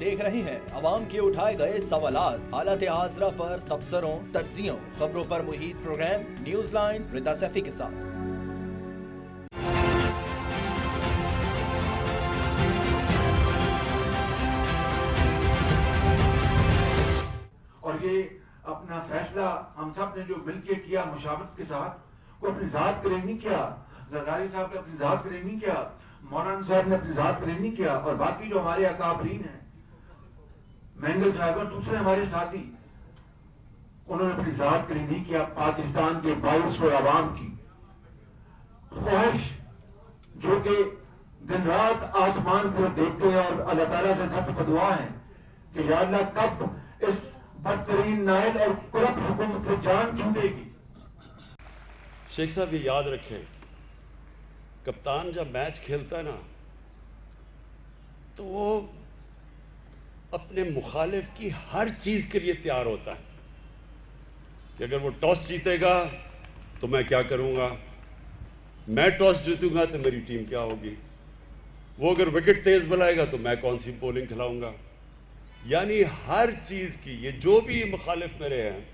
देख रहे हैं अवाम के उठाए गए सवालात, हालत हाजरा पर तबसरों, तज्जियों, खबरों पर मुहित program news line Rita Saifi के साथ। और ये अपना फैसला हम सब ने जो मिलकर किया मुशावरत के साथ, वो अपनी जात के लिए नहीं किया, जरदारी साहब ने अपनी जात के लिए नहीं किया, मौलाना साहब ने अपनी जात के लिए नहीं किया, और बाकी जो हमारे अकाबरीन हैं, मैंगल साहब और दूसरे हमारे साथी, उन्होंने अपनी जात के लिए नहीं किया। पाकिस्तान के 22 करोड़ आवाम की ख्वाहिश, जो कि दिन रात आसमान की तरफ देखते हैं और अल्लाह ताला से दस्त दुआ है कि या अल्लाह कब इस बदतरीन नाइल और करप्ट हुकूमत से जान छूटेगी। शेख साहब ये याद रखें, कप्तान जब मैच खेलता है ना, तो वो अपने मुखालिफ की हर चीज़ के लिए तैयार होता है कि अगर वो टॉस जीतेगा तो मैं क्या करूँगा, मैं टॉस जीतूंगा तो मेरी टीम क्या होगी, वो अगर विकेट तेज़ बुलाएगा तो मैं कौन सी बॉलिंग खिलाऊंगा। यानी हर चीज़ की, ये जो भी मुखालिफ मेरे हैं,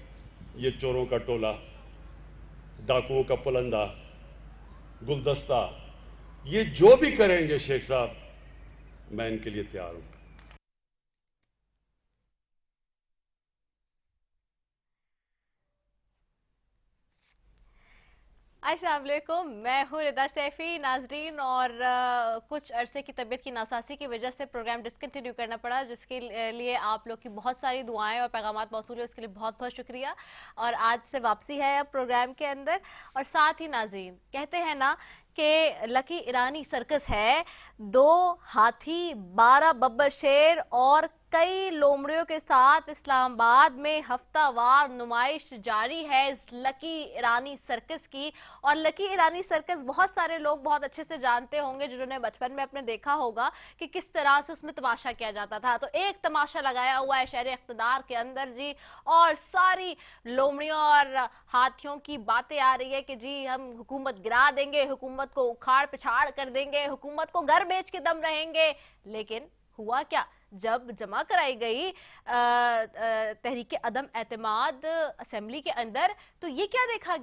ये चोरों का टोला, डाकुओं का पुलंदा, गुलदस्ता, ये जो भी करेंगे शेख साहब, मैं इनके लिए तैयार हूं। अस्सलाम वालेकुम, मैं हूँ रिदा सैफी। नाजरीन, और कुछ अरसे की तबीयत की नासासी की वजह से प्रोग्राम डिसकंटिन्यू करना पड़ा, जिसके लिए आप लोग की बहुत सारी दुआएं और पैगामात मौसूल है, उसके लिए बहुत बहुत शुक्रिया। और आज से वापसी है अब प्रोग्राम के अंदर। और साथ ही नाजरीन, कहते हैं ना कि लकी ईरानी सर्कस है, 2 हाथी, 12 बब्बर शेर और कई लोमड़ियों के साथ इस्लामाबाद में हफ्तावार नुमाइश जारी है इस लकी ईरानी सर्कस की। और लकी ईरानी सर्कस बहुत सारे लोग बहुत अच्छे से जानते होंगे, जिन्होंने बचपन में अपने देखा होगा कि किस तरह से उसमें तमाशा किया जाता था। तो एक तमाशा लगाया हुआ है शहर इख्तिदार के अंदर जी, और सारी लोमड़ियों और हाथियों की बातें आ रही है कि जी हम हुकूमत गिरा देंगे, हुकूमत को उखाड़ पिछाड़ कर देंगे, हुकूमत को घर बेच के दम रहेंगे। लेकिन हुआ क्या, जब जमा कराई गई तहरीक अदम एतमाद असेंबली के अंदर, तो ये क्या देखा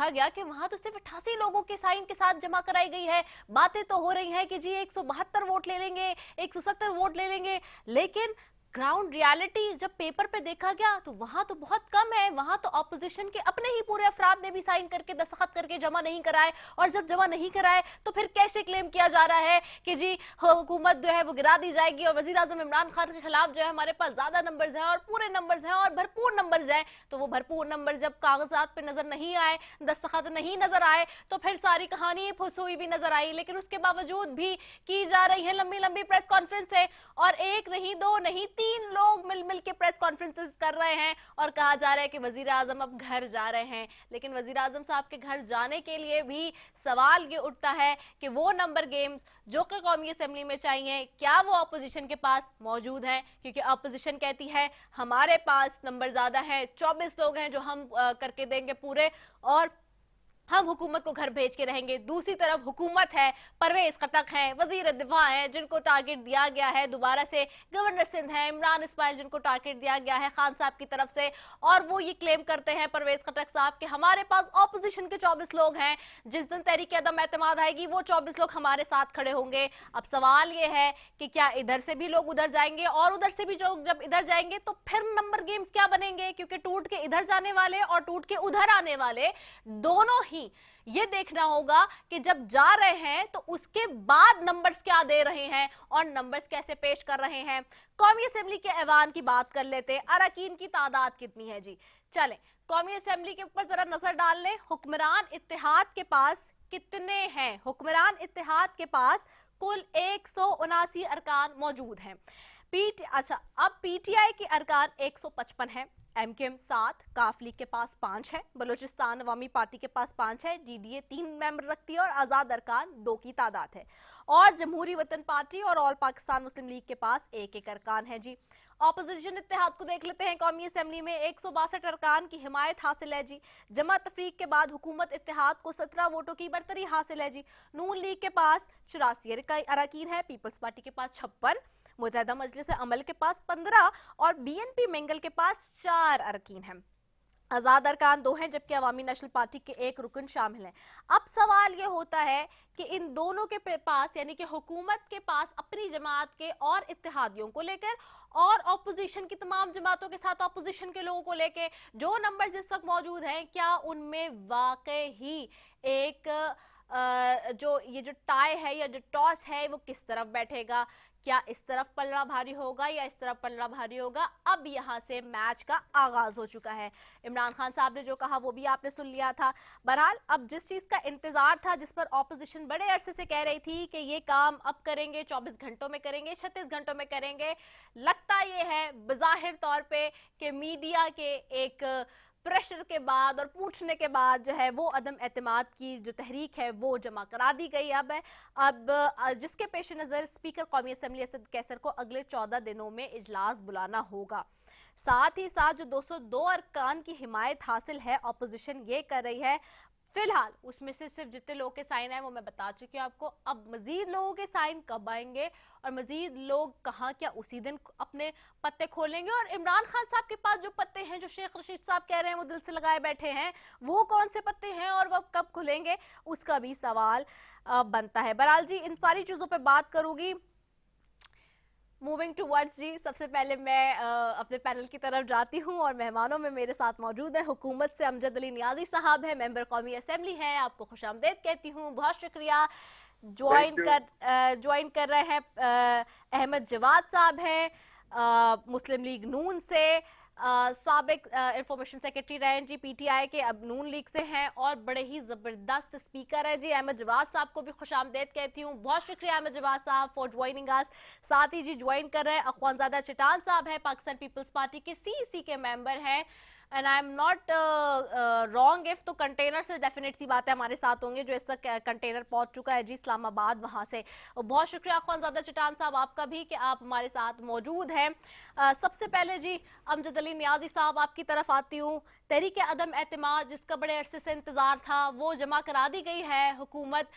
गया कि वहां तो सिर्फ 88 लोगों के साइन के साथ जमा कराई गई है। बातें तो हो रही हैं कि जी 172 वोट ले लेंगे, 170 वोट ले लेंगे, लेकिन ग्राउंड रियलिटी जब पेपर पे देखा गया तो वहां तो बहुत कम है। वहां तो ऑपोजिशन के अपने ही पूरे अफराद ने भी साइन करके, दस्तखत करके जमा नहीं कराए। और जब जमा नहीं कराए तो फिर कैसे क्लेम किया जा रहा है कि जी हुकूमत जो है वो गिरा दी जाएगी और वजीर आजम इमरान खान के खिलाफ जो है हमारे पास ज्यादा नंबर्स हैं और पूरे नंबर्स हैं और भरपूर नंबर्स हैं। तो वो भरपूर नंबर जब कागजात पे नजर नहीं आए, दस्तखत नहीं नजर आए, तो फिर सारी कहानी फुस हुई भी नजर आई। लेकिन उसके बावजूद भी की जा रही है लंबी लंबी प्रेस कॉन्फ्रेंस है, और एक नहीं, 2 नहीं, 3 लोग मिल के प्रेस कॉन्फ्रेंसेस कर रहे हैं और कहा जा रहा है कि वजीर आजम अब घर जा रहे हैं। लेकिन वजीर आजम साहब के घर जाने के लिए भी सवाल ये उठता है कि वो नंबर गेम्स जो कि कौमी असेंबली में चाहिए, क्या वो अपोजिशन के पास मौजूद हैं? क्योंकि अपोजिशन कहती है हमारे पास नंबर ज्यादा है, 24 लोग हैं जो हम करके देंगे पूरे, और हम हुकूमत को घर भेज के रहेंगे। दूसरी तरफ हुकूमत है, परवेज खटक हैं, वजीर दिफा हैं, जिनको टारगेट दिया गया है दोबारा से, गवर्नर सिंध है इमरान इस्माइल, जिनको टारगेट दिया गया है खान साहब की तरफ से। और वो ये क्लेम करते हैं परवेज खटक साहब कि हमारे पास ऑपोजिशन के 24 लोग हैं, जिस दिन तहरीक अदम एतमाद आएगी वो 24 लोग हमारे साथ खड़े होंगे। अब सवाल ये है कि क्या इधर से भी लोग उधर जाएंगे, और उधर से भी जो जब इधर जाएंगे तो फिर नंबर गेम्स क्या बनेंगे? क्योंकि टूट के इधर जाने वाले और टूट के उधर आने वाले दोनों ही ये देखना होगा कि जब जा रहे हैं तो उसके बाद नंबर्स क्या दे रहे हैं और नंबर्स कैसे पेश कर रहे हैं। कौमी असेंबली के ऐवान की बात कर लेते हैं, अरकान की तादाद कितनी है जी। चलें कौमी असेंबली के ऊपर जरा नजर डाल लें, हुक्मरान इत्तेहाद के पास कितने हैं। हुक्मरान इत्तेहाद के पास कुल 179 अरकान मौजूद हैं। अब पीटीआई के अरकान 155 है, एमकेएम 7, काफ लीग के पास 5 है, बलूचिस्तान अवामी पार्टी के पास 5 है, डीडीए 3 मेंबर रखती है और आजाद अरकान 2 की तादाद है। और जमहूरी वतन पार्टी और ऑल पाकिस्तान मुस्लिम लीग के पास 1-1 अरकान है जी। ऑपोजिशन इत्तेहाद को देख लेते हैं। कौमी असेंबली में 162 अरकान की हिमायत हासिल है जी। जमा तफरीक के बाद हुकूमत इत्तेहाद को 17 वोटों की बरतरी हासिल है जी। नून लीग के पास 84 अरकान है, पीपल्स पार्टी के पास 56, मुत्तहदा मजलिस अमल के पास 15 और BNP मंगल के पास 4 अरकान हैं। आज़ाद अरकान 2 हैं, जबकि अवामी नेशनल पार्टी के 1 रुकन शामिल हैं। अब सवाल ये होता है कि इन दोनों के पास, यानी कि हुकूमत के पास अपनी जमात के और इत्तेहादियों को लेकर और ऑपोजिशन की तमाम जमातों के साथ ऑपोजिशन के लोगों को लेकर जो नंबर्स इस वक्त मौजूद हैं, क्या उनमें वाकई ही एक जो ये जो टाई है या जो टॉस है वो किस तरफ बैठेगा? क्या इस तरफ पलड़ा भारी होगा या इस तरफ पलड़ा भारी होगा? अब यहाँ से मैच का आगाज हो चुका है। इमरान खान साहब ने जो कहा वो भी आपने सुन लिया था। बहरहाल अब जिस चीज का इंतजार था, जिस पर ऑपोजिशन बड़े अरसे से कह रही थी कि ये काम अब करेंगे, 24 घंटों में करेंगे, 36 घंटों में करेंगे, लगता ये है बज़ाहिर तौर पे कि मीडिया के एक प्रेशर के बाद और पूछने के बाद जो है वो अदम एतमाद की जो तहरीक है वो जमा करा दी गई। अब जिसके पेश नज़र स्पीकर कौमी असम्बली असद कैसर को अगले 14 दिनों में इजलास बुलाना होगा। साथ ही साथ जो 202 अरकान की हिमायत हासिल है ऑपोजिशन ये कर रही है, फिलहाल उसमें से सिर्फ जितने लोगों के साइन है वो मैं बता चुकी हूँ आपको। अब मजीद लोगों के साइन कब आएंगे और मजीद लोग कहाँ, क्या उसी दिन अपने पत्ते खोलेंगे? और इमरान खान साहब के पास जो पत्ते हैं, जो शेख रशीद साहब कह रहे हैं वो दिल से लगाए बैठे हैं, वो कौन से पत्ते हैं और वो कब खुलेंगे, उसका भी सवाल बनता है। बहरहाल जी इन सारी चीज़ों पर बात करूंगी। मूविंग टूवर्ड्स जी, सबसे पहले मैं अपने पैनल की तरफ जाती हूं और मेहमानों में मेरे साथ मौजूद है हुकूमत से अमजद अली नियाजी साहब हैं, मेंबर कौमी असम्बली हैं। आपको खुशामदीद कहती हूं, बहुत शुक्रिया। ज्वाइन कर रहे हैं अहमद जवाद साहब हैं मुस्लिम लीग नून से, साबिक इंफॉर्मेशन सेक्रेटरी रहे जी PTI के, अब नून लीग से हैं और बड़े ही ज़बरदस्त स्पीकर हैं जी। अहमद जवाद साहब को भी खुशामदीद कहती हूँ, बहुत शुक्रिया अहमद जवाद साहब फॉर ज्वाइनिंग अस। साथ ही जी ज्वाइन कर रहे हैं अख्वानज़ादा चटान साहब हैं, पाकिस्तान पीपल्स पार्टी के CEC के मेंबर हैं, and I am not wrong if, तो कंटेनर से डेफिनेट सी बात है हमारे साथ होंगे, जो इस तक कंटेनर पहुंच चुका है जी इस्लामाबाद वहां से। बहुत शुक्रिया अख्वानज़ादा चटान साहब आपका भी कि आप हमारे साथ मौजूद हैं। सबसे पहले जी अमजद अली नियाजी साहब आपकी तरफ आती हूँ। तहरीक अदम एतमाद जिसका बड़े अरसे से इंतजार था वो जमा करा दी गई है हुकूमत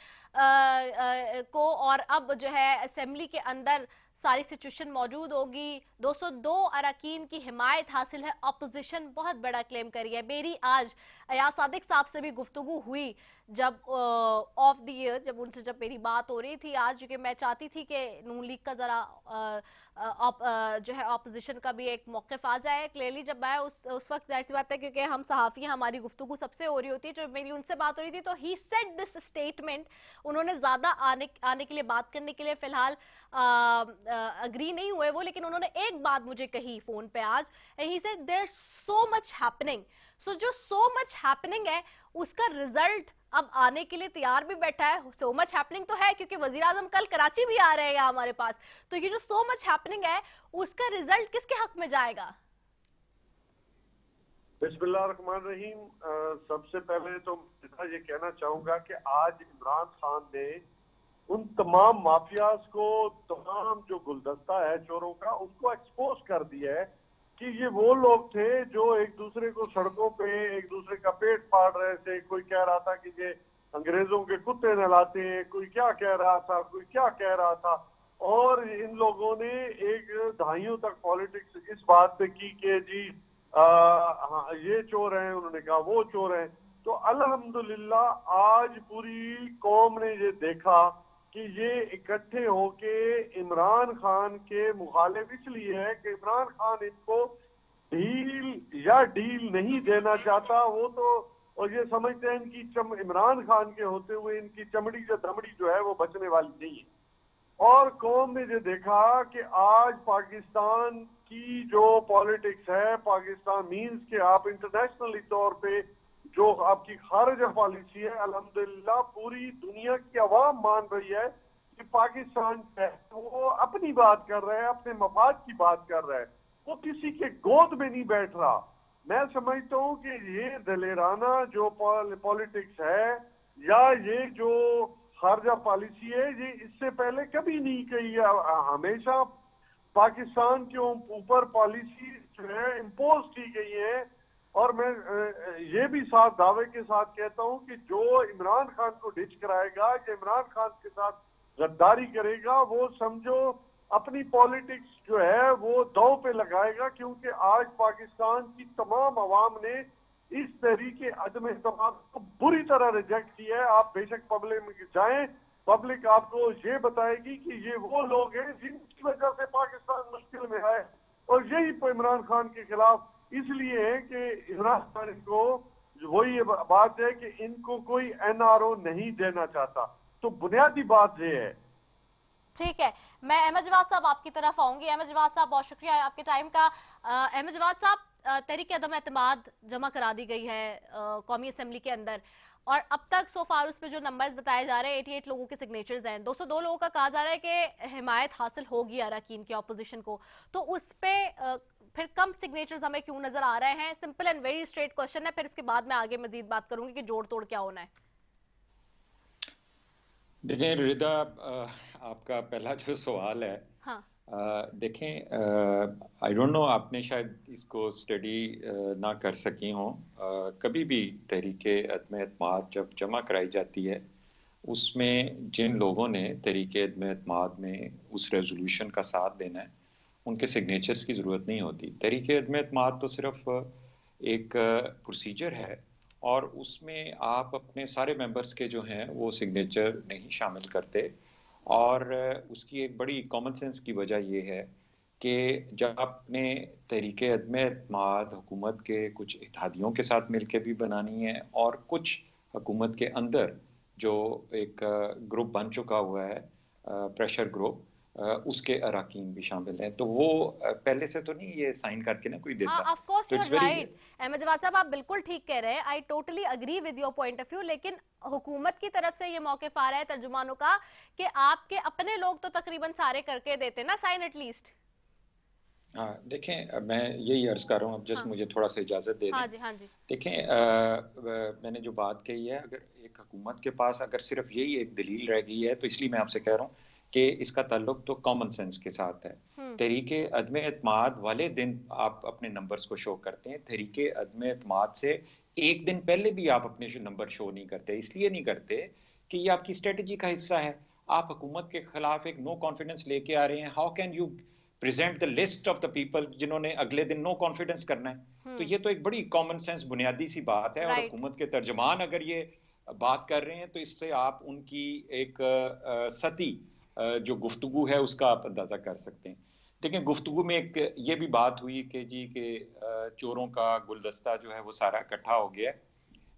को, और अब जो है असेंबली के अंदर सारी सिचुएशन मौजूद होगी। 202 अरकान की हिमायत हासिल है, अपोजिशन बहुत बड़ा क्लेम करी है। मेरी आज अयाज सादिक साहब से भी गुफ्तगू हुई जब ऑफ द ईयर, जब मेरी बात हो रही थी आज, क्योंकि मैं चाहती थी कि नून लीग का ज़रा जो है अपोजिशन का भी एक मौक़िफ़ आ जाए क्लियरली। जब मैं उस वक्त जाहिर सी बात है क्योंकि हम सहाफ़ी हैं, हमारी गुफ्तगू सबसे हो रही होती है, जब मेरी उनसे बात हो रही थी तो ही सेड दिस स्टेटमेंट, उन्होंने ज़्यादा आने के लिए, बात करने के लिए फ़िलहाल अग्री नहीं हुए वो, लेकिन उन्होंने एक बात मुझे कही फ़ोन पे आज, he said there so much happening. So जो सो मच हैपनिंग है उसका रिजल्ट अब आने के लिए तैयार भी बैठा है। सो मच हैपनिंग तो है क्योंकि वजीर आजम कल कराची भी आ रहे हैं यहाँ हमारे पास, तो ये जो सो मच हैपनिंग है उसका रिजल्ट किसके हक में जाएगा? बिस्मिल्लाहिर्रहमानिर्रहीम। सबसे पहले तो ये कहना चाहूंगा कि आज इमरान खान ने उन तमाम माफियाज को, तमाम जो गुलदस्ता है चोरों का, उसको एक्सपोज कर दिया है कि ये वो लोग थे जो एक दूसरे को सड़कों पे एक दूसरे का पेट फाड़ रहे थे। कोई कह रहा था कि ये अंग्रेजों के कुत्ते नहलाते हैं, कोई क्या कह रहा था, कोई क्या कह रहा था, और इन लोगों ने एक दहाइयों तक पॉलिटिक्स इस बात पे की कि जी हाँ ये चोर हैं, उन्होंने कहा वो चोर हैं। तो अल्हम्दुलिल्लाह आज पूरी कौम ने ये देखा कि ये इकट्ठे होके इमरान खान के मुखालिफ इसलिए है कि इमरान खान इनको डील नहीं देना चाहता। वो तो और ये समझते हैं इनकी इमरान खान के होते हुए इनकी चमड़ी या दमड़ी जो है वो बचने वाली नहीं है। और कौम ने ये देखा कि आज पाकिस्तान की जो पॉलिटिक्स है, पाकिस्तान मीन्स के आप इंटरनेशनली तौर पे जो आपकी खारिजा पॉलिसी है, अल्हम्दुलिल्लाह पूरी दुनिया की आवाम मान रही है कि पाकिस्तान वो अपनी बात कर रहा है, अपने मफाद की बात कर रहा है, वो किसी के गोद में नहीं बैठ रहा। मैं समझता हूँ कि ये दलेराना जो पॉलिटिक्स है या ये जो खारजा पॉलिसी है, ये इससे पहले कभी नहीं कही है। हमेशा पाकिस्तान के ऊपर पॉलिसी जो है इम्पोज की गई है। और मैं ये भी साथ दावे के साथ कहता हूं कि जो इमरान खान को डिच कराएगा या इमरान खान के साथ गद्दारी करेगा, वो समझो अपनी पॉलिटिक्स जो है वो दांव पे लगाएगा, क्योंकि आज पाकिस्तान की तमाम अवाम ने इस तरीके अदम एतमाद को बुरी तरह रिजेक्ट किया है। आप बेशक पब्लिक में जाएं, पब्लिक आपको ये बताएगी कि ये वो लोग हैं जिनकी वजह से पाकिस्तान मुश्किल में है, और यही इमरान खान के खिलाफ इसलिए है कि इमरान खान को वही बात है कि इनको कोई एनआरओ नहीं देना चाहता। तो बुनियादी बात ये है। ठीक है, मैं अहमद जवाद साहब आपकी तरफ आऊंगी। अहमद जवाद साहब, बहुत शुक्रिया आपके टाइम का। अहमद जवाद साहब, तहरीक अदम एतमाद जमा करा दी गई है कौमी असेंबली के अंदर, और अब तक सो फार उस पे जो नंबर्स बताए जा रहे हैं 88 लोगों के सिग्नेचर्स हैं। 202 लोगों का कहा जा रहा है कि हिमायत हासिल होगी अरकान की ऑपोजिशन को, तो उस पे फिर कम सिग्नेचर्स हमें क्यों नजर आ रहे हैं? Simple and very straight question है, फिर इसके बाद मैं आगे मजीद बात करूंगी कि जोड़ तोड़ क्या होना है। देखें रिदा, आपका पहला जो सवाल है, हाँ। देखें, आई डोंट नो, आपने शायद इसको स्टडी ना कर सकी हों। कभी भी तहरीके अदम एतमाद जब जमा कराई जाती है, उसमें जिन लोगों ने तहरीके अदम एतमाद में उस रेजोल्यूशन का साथ देना है, उनके सिग्नेचर्स की ज़रूरत नहीं होती। तहरीके अदम एतमाद तो सिर्फ एक प्रोसीजर है, और उसमें आप अपने सारे मेंबर्स के जो हैं वो सिग्नेचर नहीं शामिल करते। और उसकी एक बड़ी कॉमन सेंस की वजह ये है कि जब आपने तहरीके अदम एतमाद हुकूमत के कुछ इत्तेहादियों के साथ मिलकर भी बनानी है, और कुछ हुकूमत के अंदर जो एक ग्रुप बन चुका हुआ है, प्रेशर ग्रुप, उसके अराकीन भी शामिल हैं, तो वो पहले से तो नहीं ये साइन करके ना कोई देता। Of course so you are right Ahmad Jawad साहब, आप बिल्कुल ठीक कह रहे हैं। I totally agree with your point of view, लेकिन हुकूमत की तरफ से ये मौक़िफ़ आ रहा है तर्जुमानों का कि आपके अपने लोग तो तकरीबन सारे करके देते ना साइन एटलीस्ट। हाँ, देखें, मैं यही अर्ज कर रहा हूँ, अब जस्ट मुझे थोड़ा सा इजाज़त दे दें। हाँ जी, हाँ जी। देखें, मैंने जो बात कही है, अगर एक हुकूमत के पास अगर सिर्फ यही एक दलील रह गई है, तो इसलिए मैं आपसे कह रहा हूँ कि इसका ताल्लुक तो कॉमन सेंस के साथ है। तहरीके अदम एतमाद वाले दिन आप अपने नंबर्स को शो करते हैं, तहरीके अदम एतमाद से एक दिन पहले भी आप अपने नंबर शो नहीं करते। इसलिए नहीं करते कि ये आपकी स्ट्रेटजी का हिस्सा है। आप हुकूमत के खिलाफ एक नो कॉन्फिडेंस लेके आ रहे हैं। How can you present the list of the people जिन्होंने अगले दिन नो कॉन्फिडेंस करना है? तो ये तो एक बड़ी कॉमन सेंस बुनियादी सी बात है। और हुकूमत के तर्जमान अगर ये बात कर रहे हैं, तो इससे आप उनकी एक सती जो गुफ्तगू है उसका आप अंदाजा कर सकते हैं। देखें, गुफ्तगू में एक ये भी बात हुई कि जी के चोरों का गुलदस्ता जो है वो सारा इकट्ठा हो गया है।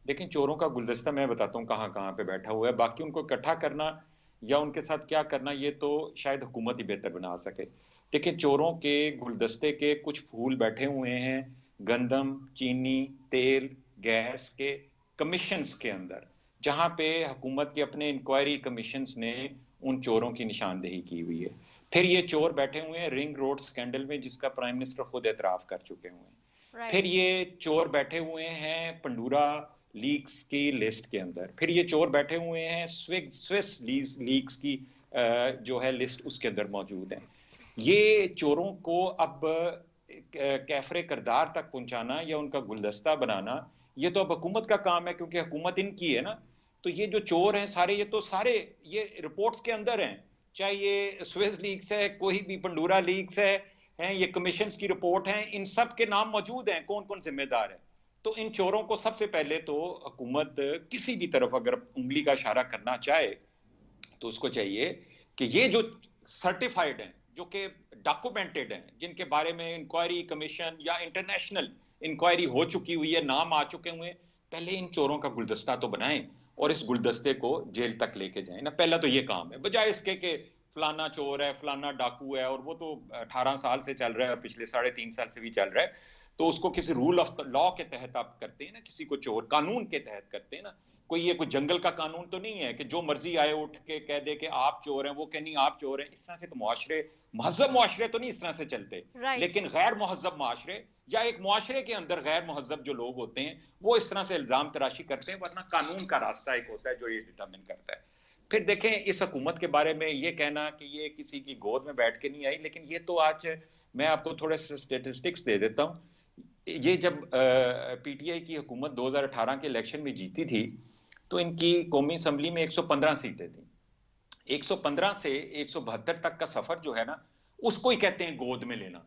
लेकिन चोरों का गुलदस्ता मैं बताता हूँ कहाँ कहाँ पे बैठा हुआ है। बाकी उनको इकट्ठा करना या उनके साथ क्या करना, ये तो शायद हुकूमत ही बेहतर बना सके। देखिए, चोरों के गुलदस्ते के कुछ फूल बैठे हुए हैं गंदम, चीनी, तेल, गैस के कमीशंस के अंदर, जहां पे हुकूमत के अपने इंक्वायरी कमीशंस ने उन चोरों की निशानदेही की हुई है। फिर ये चोर बैठे हुए हैं रिंग रोड स्कैंडल में, जिसका प्राइम मिनिस्टर खुद एतराफ कर चुके हुए हैं। फिर ये चोर बैठे हुए हैं पंडूरा लीक्स की लिस्ट के अंदर। फिर ये चोर बैठे हुए हैं स्विस लीक्स की जो है लिस्ट, उसके अंदर मौजूद हैं। ये चोरों को अब कैफरे करदार तक पहुंचाना या उनका गुलदस्ता बनाना, ये तो अब हुकूमत का काम है, क्योंकि हुकूमत इनकी है ना। तो ये जो चोर हैं सारे, ये तो सारे ये रिपोर्ट्स के अंदर हैं, चाहे ये स्विस लीक्स है, कोई भी पंडूरा लीक्स है, ये कमीशंस की रिपोर्ट है, इन सब के नाम मौजूद हैं, कौन कौन जिम्मेदार है। तो इन चोरों को सबसे पहले तो हुकूमत किसी भी तरफ अगर उंगली का इशारा करना चाहे, तो उसको चाहिए कि ये जो सर्टिफाइड हैं, जो कि डॉक्यूमेंटेड हैं, जिनके बारे में इंक्वायरी कमीशन या इंटरनेशनल इंक्वायरी हो चुकी हुई है, नाम आ चुके हुए, पहले इन चोरों का गुलदस्ता तो बनाएं और इस गुलदस्ते को जेल तक लेके जाएं ना। पहला तो ये काम है, बजाय इसके कि फलाना चोर है, फलाना डाकू है, और वो तो 18 साल से चल रहा है, पिछले 3.5 साल से भी चल रहा है। तो उसको किसी रूल ऑफ लॉ के तहत आप करते हैं ना, किसी को चोर कानून के तहत करते हैं ना। कोई ये कोई जंगल का कानून तो नहीं है कि जो मर्जी आए उठ के कह दे कि आप चोर हैं, वो कह नहीं आप चोर हैं। इस तरह से तो मुआशरे, महज़ब मुआशरे तो नहीं इस तरह से चलते। लेकिन गैर मुहज़्ज़ब मुआशरे या एक मुआशरे के अंदर गैर मुहज़्ज़ब जो लोग होते हैं, वो इस तरह से इल्जाम तराशी करते हैं, वरना कानून का रास्ता एक होता है जो ये डिटरमिन करता है। फिर देखें, इस हुकूमत के बारे में ये कहना कि ये किसी की गोद में बैठ के नहीं आई, लेकिन ये तो आज मैं आपको थोड़े से स्टेटिस्टिक्स दे देता हूँ। ये जब पीटीआई की हुकूमत 2018 के इलेक्शन में जीती थी, तो इनकी कौमी असम्बली में 115 सीटें थी। 115 से 172 तक का सफर जो है ना, उसको ही कहते हैं गोद में लेना।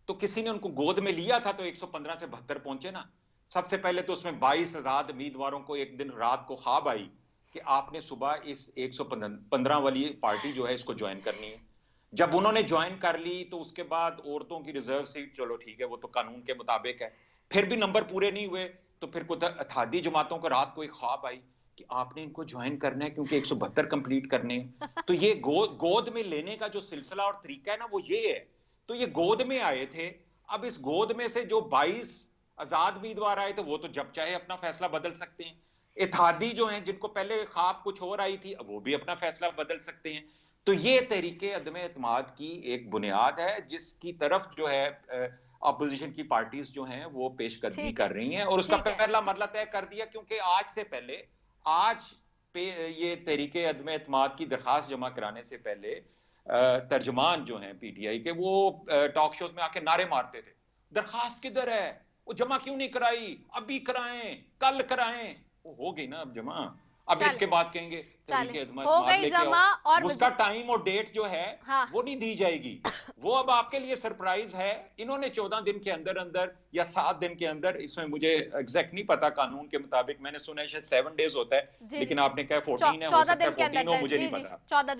तो किसी ने उनको गोद में लिया था तो 115 से 72 पहुंचे ना। सबसे पहले तो उसमें 22 आजाद उम्मीदवारों को एक दिन रात को ख्वाब आई कि आपने सुबह इस 115 वाली पार्टी जो है इसको ज्वाइन करनी है। जब उन्होंने ज्वाइन कर ली तो उसके बाद औरतों की रिजर्व सीट, चलो ठीक है वो तो कानून के मुताबिक है, फिर भी नंबर पूरे नहीं हुए तो फिर कुछ इत्तेहादी जमातों को रात को एक ख्वाब आई कि आपने इनको ज्वाइन करना है क्योंकि 172 कंप्लीट करने हैं। तो ये गोद में लेने का जो सिलसिला और तरीका है ना वो ये है। तो ये गोद में आए थे। अब इस गोद में से जो 22 आजाद उम्मीदवार आए थे वो तो जब चाहे अपना फैसला बदल सकते हैं। इत्तेहादी जो हैं जिनको पहले ख्वाब कुछ और आई थी वो भी अपना फैसला बदल सकते हैं। तो ये तरीके अदम एतमाद की एक बुनियाद है जिसकी तरफ जो है अपोजिशन की पार्टीज जो हैं वो पेशकदमी कर रही हैं। और उसका पहला मरला तय कर दिया क्योंकि आज पे ये तरीके अदम एतमाद की दरखास्त जमा कराने से पहले तर्जमान जो हैं पीटीआई के वो टॉक शोज में आके नारे मारते थे, दरखास्त किधर है, वो जमा क्यों नहीं कराई, अभी कराएं, कल कराएं। वो हो गई ना अब जमा, अब इसके बाद कहेंगे हो गई जमा और उसका टाइम और डेट जो है वो नहीं दी जाएगी। वो अब आपके लिए सरप्राइज है। इन्होंने 14 दिन के अंदर अंदर या 7 दिन के अंदर, इसमें मुझे एग्जैक्ट नहीं पता कानून के मुताबिक, मैंने सुना है शायद 7 डेज होता है लेकिन आपने कहा 14 है, हो सकता है 14 हो, मुझे नहीं पता। 14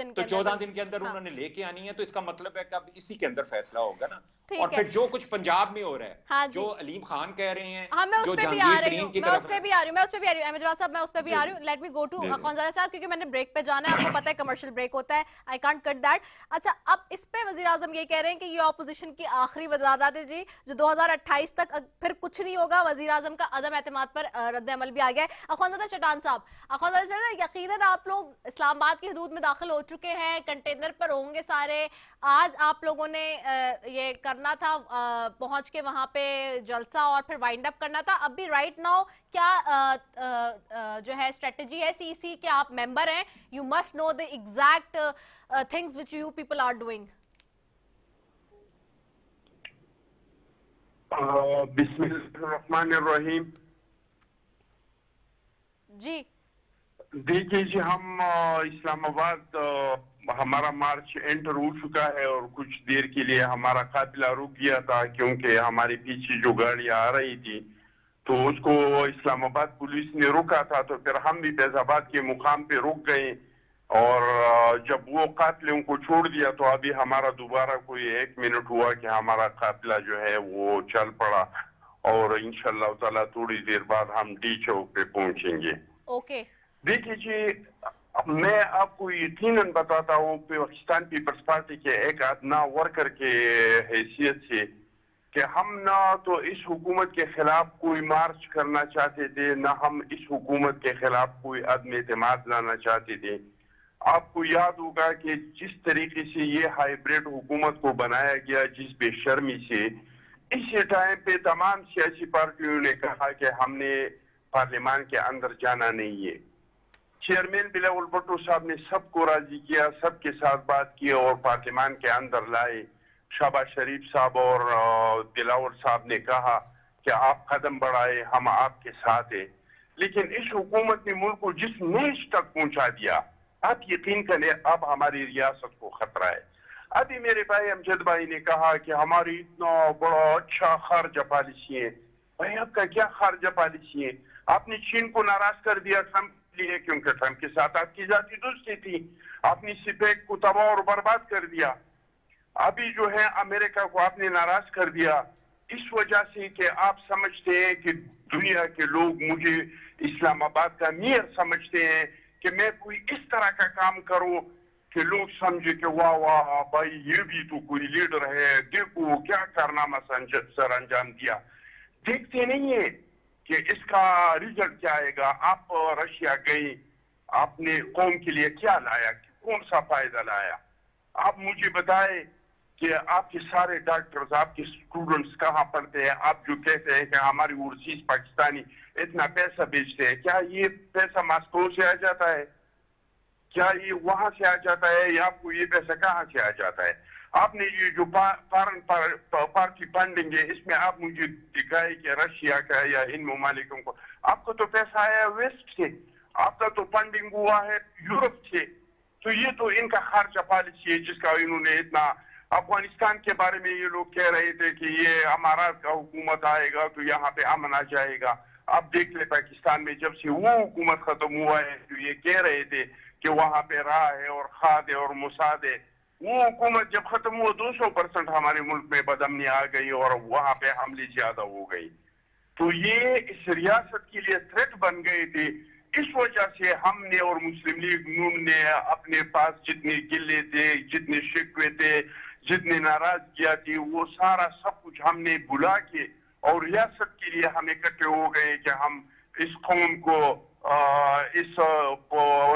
दिन के अंदर उन्होंने लेके आनी है। तो इसका मतलब है कि अब इसी के अंदर फैसला होगा ना। और फिर जो कुछ पंजाब में हो रहा है, जो अलीम खान कह रहे हैं, जो जहांगीर तरीन की तरफ, मैं उस पे भी आ रही हूँ। लेट मी गो टू अखौंजादा साहब क्योंकि मैंने ब्रेक पे जाना है, आपको पता है कमर्शियल ब्रेक होता है, आई कांट कट दैट। अच्छा, अब इस पे वजीर आजम ये कह रहे हैं कि ये ऑपोजिशन की आखिरी वजादत है जी, जो 2028 तक फिर कुछ नहीं होगा। वजीर आजम का अदम एतमाद पर रद्द अमल भी आ गया है। अखौंजादा चट्टान साहब, यकीनन आप लोग इस्लामाबाद की हदूद में दाखिल हो चुके हैं, कंटेनर पर होंगे सारे। आज आप लोगों ने ये करना था, पहुंच के वहां पे जलसा और फिर वाइंड अप करना था। अभी राइट नाउ क्या जो है स्ट्रेटजी है सीसी के? आप मेंबर हैं, you must know the exact things which you people are doing. बिस्मिल्लाहिर्रहमानिर्रहीम जी। देखिए जी, हम इस्लामाबाद हमारा मार्च एंटर हो चुका है और कुछ देर के लिए हमारा काफिला रुक गया था क्योंकि हमारे पीछे जो गाड़ियां आ रही थी तो उसको इस्लामाबाद पुलिस ने रोका था। तो फिर हम भी फैजाबाद के मुकाम पे रुक गए और जब वो काफिले को छोड़ दिया तो अभी हमारा दोबारा कोई 1 मिनट हुआ कि हमारा काफिला जो है वो चल पड़ा और इंशाअल्लाह ताला थोड़ी देर बाद हम डी चौक पे पहुंचेंगे। ओके। देखिए जी, मैं आपको यकीनन बताता हूँ पाकिस्तान पीपल्स पार्टी के एक आदना वर्कर के हैसियत से कि हम ना तो इस हुकूमत के खिलाफ कोई मार्च करना चाहते थे, ना हम इस हुकूमत के खिलाफ कोई अदम एतमाद लाना चाहते थे। आपको याद होगा कि जिस तरीके से ये हाइब्रिड हुकूमत को बनाया गया, जिस बेशर्मी से, इसी टाइम पे तमाम सियासी पार्टियों ने कहा कि हमने पार्लियामान के अंदर जाना नहीं है। चेयरमैन बिलावल भुट्टो साहब ने सबको राजी किया, सबके साथ बात की और पार्लियामान के अंदर लाए। शहबाज शरीफ साहब और बिलावल साहब ने कहा कि आप कदम बढ़ाए, हम आपके साथ हैं। लेकिन इस हुकूमत ने मुल्क को जिस नेश तक पहुंचा दिया, आप यकीन करें अब हमारी रियासत को खतरा है। अभी मेरे भाई अमजद भाई ने कहा कि हमारी इतना बड़ा अच्छा खारजा पॉलिसी है। भाई आपका क्या खारजा पॉलिसी है? आपने चीन को नाराज कर दिया ट्रंप लिए क्योंकि ट्रंप के साथ आपकी जाती दोस्ती थी। आपने सिपेक को तबाह और बर्बाद कर दिया। अभी जो है अमेरिका को आपने नाराज कर दिया इस वजह से कि आप समझते हैं कि दुनिया के लोग मुझे इस्लामाबाद का मीर समझते हैं कि मैं कोई इस तरह का काम करूं कि लोग समझे कि वाह वाह भाई ये भी तो कोई लीडर है, देखो क्या कारनामा सर अंजाम दिया। देखते नहीं है कि इसका रिजल्ट क्या आएगा। आप रशिया गए, आपने कौम के लिए क्या लाया, कौन सा फायदा लाया? आप मुझे बताएं कि आपके सारे डॉक्टर्स, आपके स्टूडेंट्स कहाँ पढ़ते हैं? आप जो कहते हैं कि हमारी ओवरसीज पाकिस्तानी इतना पैसा बेचते हैं, क्या ये पैसा मॉस्को से आ जाता है? क्या ये वहां से आ जाता है या आपको ये पैसा कहाँ से आ जाता है? आपने ये जो फॉरेन पार्टी फंडिंग है, इसमें आप मुझे दिखाए कि रशिया का या इन ममालिकों को, आपको तो पैसा आया वेस्ट से, आपका तो फंडिंग हुआ है यूरोप से। तो ये तो इनका खर्चा पॉलिसी है जिसका इन्होंने इतना अफगानिस्तान के बारे में ये लोग कह रहे थे कि ये अमारात का हुकूमत आएगा तो यहाँ पे अमन आ जाएगा। अब देख ले पाकिस्तान में जब से वो हुकूमत खत्म हुआ है, तो ये कह रहे थे कि वहां पे राह है और खाद है और मुसाद है, वो हुकूमत जब खत्म हुआ 200% हमारे मुल्क में बदअमनी आ गई और वहां पे हमले ज्यादा हो गई। तो ये इस रियासत के लिए थ्रेट बन गए थे। इस वजह से हमने और मुस्लिम लीग नून ने अपने पास जितने गिले थे, जितने शिकवे थे, जितने नाराजगियां थी, वो सारा सब कुछ हमने बुला के और रियासत के लिए हम इकट्ठे हो गए कि हम इस कौम को इस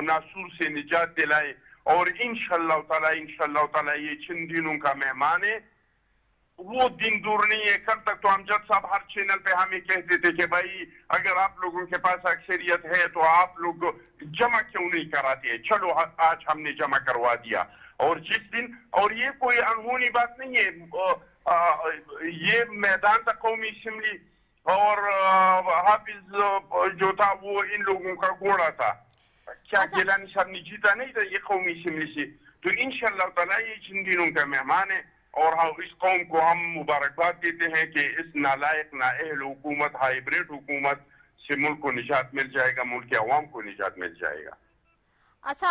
नासूर से निजात दिलाए। और इंशाअल्लाह ताला ये चंद दिनों का मेहमान है, वो दिन दूर नहीं है। कल तक तो अमजद साहब हर चैनल पे हमें कहते थे कि भाई अगर आप लोगों के पास अक्सरियत है तो आप लोग जमा क्यों नहीं कराते। चलो आज हमने जमा करवा दिया। और जिस दिन, और ये कोई अनहोनी बात नहीं है, ये मैदान था कौमी असेंबली और हाफिज जो था वो इन लोगों का घोड़ा था। क्या गिलानी साहब ने जीता नहीं था ये कौमी असेंबली से? तो इंशाअल्लाह ताला ये जिन दिनों का मेहमान है और इस कौम को हम मुबारकबाद देते हैं कि इस नालायक नाअहल हुकूमत, हाइब्रिड हुकूमत से मुल्क को निजात मिल जाएगा, मुल्क के अवाम को निजात मिल जाएगा। अच्छा,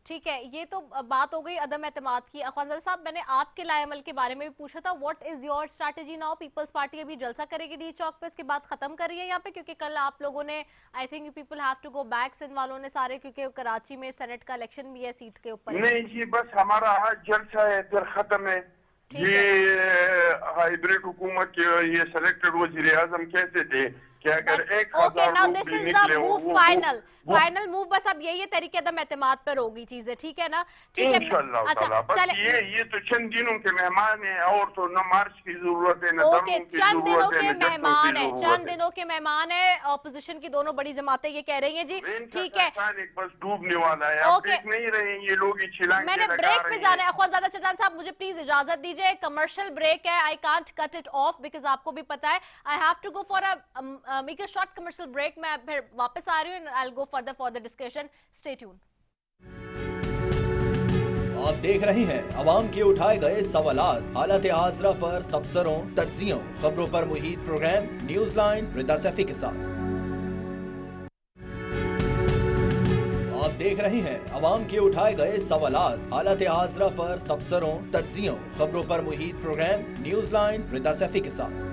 ठीक है, ये तो बात हो गई अदम एतमाद की। ख्वाजा साहब, मैंने आपके लाएमल के बारे में भी पूछा था, what is your strategy now? Peoples Party अभी जलसा करेगी डी चौक पे, उसके बाद खत्म कर रही है यहाँ पे, क्योंकि कल आप लोगों ने, I think people have to go back, Sindh वालों ने सारे, क्योंकि कराची में सेनेट का इलेक्शन भी है सीट के ऊपर। नहीं जी, बस हमारा आज जलसा है, फिर खत्म है। ये हाइब्रिड हुकूमत के ये सिलेक्टेड वजीर आजम कहते थे कि अगर 1000 this is the move, final move, बस अब यही तरीके अदम एतमाद पर होगी चीजें, ठीक है ना? ठीक है, अच्छा चले, ये तो चंद दिनों के मेहमान है, और तो न मार्च की जरूरत है, न ओके, चंद दिनों के मेहमान है, चंद दिनों के मेहमान है। ऑपोजिशन की दोनों बड़ी जमातें ये कह रही हैं जी, ठीक है, बस डूबने वाला है, आप देख नहीं रहे ये लोग मैंने ब्रेक पे जाना है। ख्वाजा चजान साहब, मुझे प्लीज इजाजत दीजिए, कमर्शियल ब्रेक है, I can't cut it off because आपको भी पता है I have to go for a make a short commercial break. मैं फिर वापस आ रही हूँ, I will go for the discussion, stay tuned. आप देख रहे हैं अवाम के उठाए गए सवालात, हालत आसरा पर तबसरों, तज्जियों, खबरों पर मुहित प्रोग्राम न्यूज लाइन रिदा सैफी के साथ। आप देख रहे हैं अवाम के उठाए गए सवालात, हालत आसरा पर तबसरों, तज्जियों, खबरों पर मुहित प्रोग्राम न्यूज लाइन रिदा सैफी के साथ।